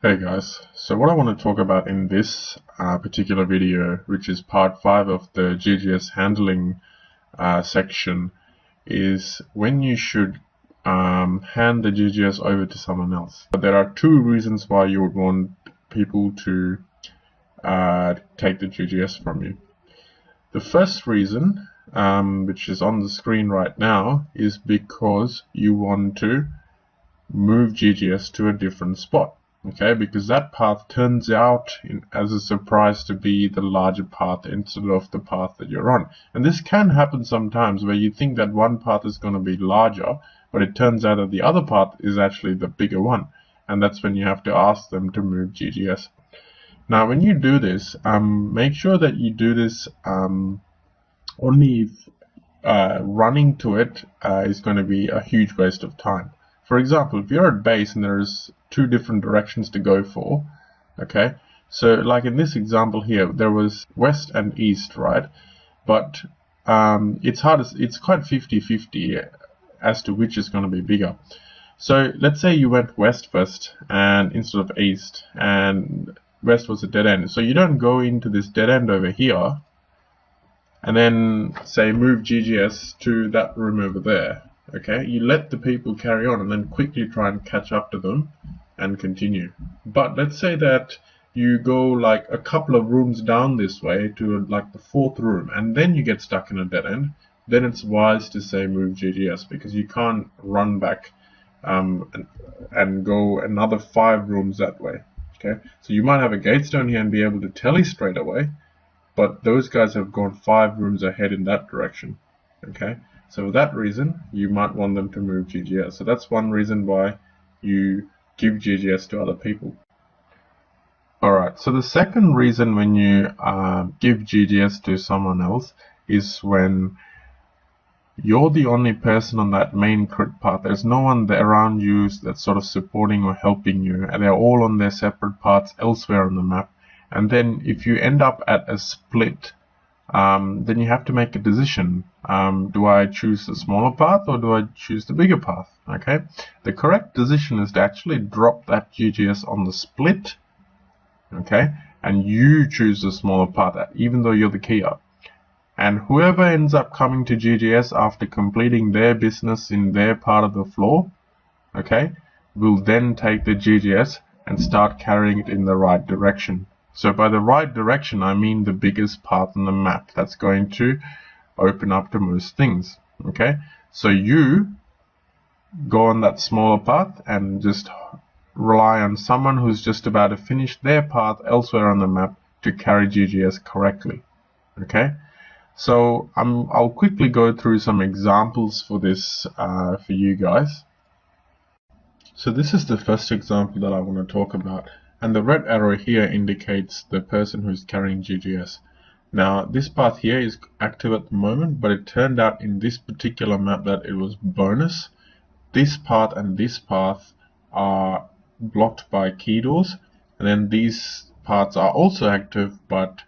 Hey guys, so what I want to talk about in this particular video, which is part 5 of the GGS handling section, is when you should hand the GGS over to someone else. But there are two reasons why you would want people to take the GGS from you. The first reason, which is on the screen right now, is because you want to move GGS to a different spot. Okay, because that path turns out as a surprise to be the larger path instead of the path that you're on. And this can happen sometimes where you think that one path is going to be larger, but it turns out that the other path is actually the bigger one. And that's when you have to ask them to move GGS. Now, when you do this, make sure that you do this only if running to it is going to be a huge waste of time. For example, if you're at base and there's two different directions to go for, okay, so like in this example here, there was west and east, right? But it's quite 50-50 as to which is going to be bigger. So let's say you went west first and instead of east, and west was a dead end. So you don't go into this dead end over here and then say move GGS to that room over there. Okay, you let the people carry on and then quickly try and catch up to them and continue. But let's say that you go like a couple of rooms down this way to like the fourth room and then you get stuck in a dead end. Then it's wise to say move GGS, because you can't run back and go another 5 rooms that way. Okay, so you might have a gatestone here and be able to tele straight away, but those guys have gone 5 rooms ahead in that direction. Okay, so for that reason, you might want them to move GGS. So that's one reason why you give GGS to other people. Alright, so the second reason when you give GGS to someone else is when you're the only person on that main crit path. There's no one there around you that's sort of supporting or helping you, and they're all on their separate paths elsewhere on the map. And then if you end up at a split, then you have to make a decision. Do I choose the smaller path or do I choose the bigger path? Okay, the correct decision is to actually drop that GGS on the split, okay, and you choose the smaller path even though you're the keyer. And whoever ends up coming to GGS after completing their business in their part of the floor, okay, will then take the GGS and start carrying it in the right direction. So by the right direction, I mean the biggest path on the map that's going to open up to most things. Okay, so you go on that smaller path and just rely on someone who's just about to finish their path elsewhere on the map to carry GGS correctly. Okay, so I'll quickly go through some examples for this for you guys. So this is the first example that I want to talk about. And the red arrow here indicates the person who's carrying GGS. Now, this path here is active at the moment, but it turned out in this particular map that it was bonus. This path and this path are blocked by key doors, and then these paths are also active, but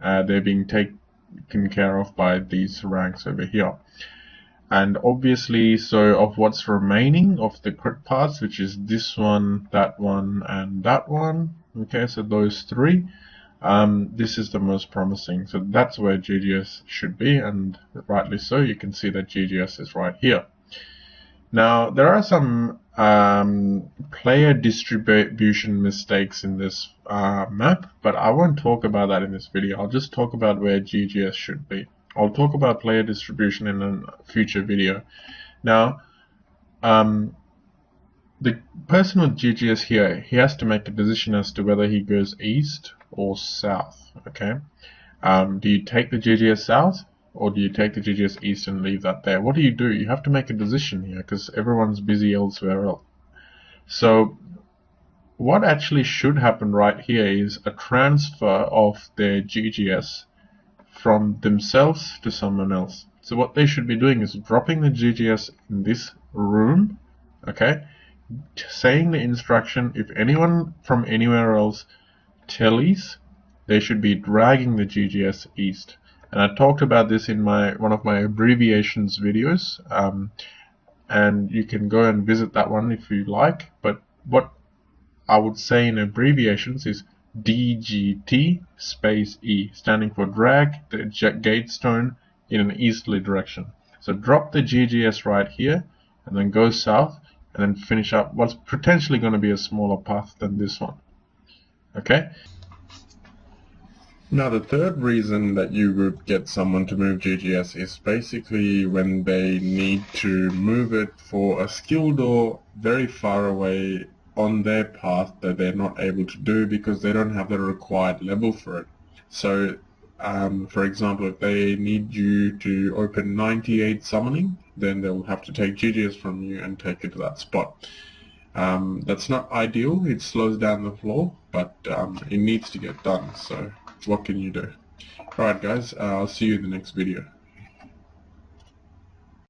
they're being taken care of by these ranks over here. And obviously, so of what's remaining of the crit paths, which is this one, and that one, okay, so those 3, this is the most promising. So that's where GGS should be, and rightly so. You can see that GGS is right here. Now, there are some player distribution mistakes in this map, but I won't talk about that in this video. I'll just talk about where GGS should be. I'll talk about player distribution in a future video. Now, the person with GGS here, he has to make a decision as to whether he goes east or south. Okay, do you take the GGS south or do you take the GGS east and leave that there? What do? You have to make a decision here because everyone's busy elsewhere else. So what actually should happen right here is a transfer of their GGS from themselves to someone else. So what they should be doing is dropping the GGS in this room, okay, saying the instruction, if anyone from anywhere else tellies, they should be dragging the GGS east. And I talked about this in one of my abbreviations videos, and you can go and visit that one if you like. But what I would say in abbreviations is DGT space E, standing for drag the gate stone in an easterly direction. So drop the GGS right here and then go south and then finish up what's potentially going to be a smaller path than this one. Okay? Now the third reason that you would get someone to move GGS is basically when they need to move it for a skill door very far away on their path that they're not able to do because they don't have the required level for it. So for example, if they need you to open 98 summoning, then they'll have to take GGS from you and take it to that spot. That's not ideal, it slows down the flow, but it needs to get done, so what can you do? Alright guys, I'll see you in the next video.